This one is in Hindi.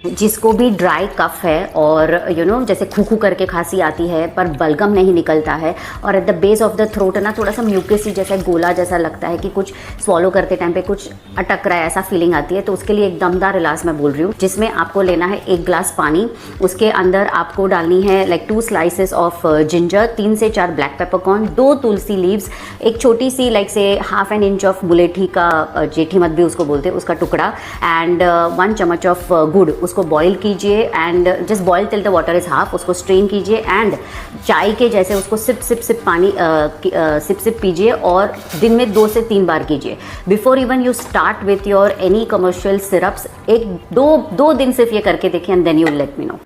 जिसको भी ड्राई कफ है और जैसे खू करके खांसी आती है पर बलगम नहीं निकलता है और at the base of the throat ना थोड़ा सा म्यूकसी जैसा गोला जैसा लगता है कि कुछ स्वॉलो करते टाइम पे कुछ अटक रहा है, ऐसा फीलिंग आती है, तो उसके लिए एक दमदार इलाज मैं बोल रही हूँ, जिसमें आपको लेना है 1 ग्लास पानी, उसके अंदर आपको डालनी है लाइक 2 स्लाइसेस ऑफ जिंजर, 3 से 4 ब्लैक पेपरकॉर्न, 2 तुलसी लीव्स, एक छोटी सी लाइक से ½ इंच ऑफ मुलेठी का, जेठी मत भी उसको बोलते हैं, उसका टुकड़ा, एंड 1 चम्मच ऑफ गुड़। उसको बॉईल कीजिए and just boil till the water is half, उसको स्ट्रेन कीजिए एंड चाय के जैसे उसको सिप पानी सिप पीजिए और दिन में 2 से 3 बार कीजिए before even you start with your any commercial syrups. 1-2 दिन सिर्फ ये करके देखिए and then you will let me no.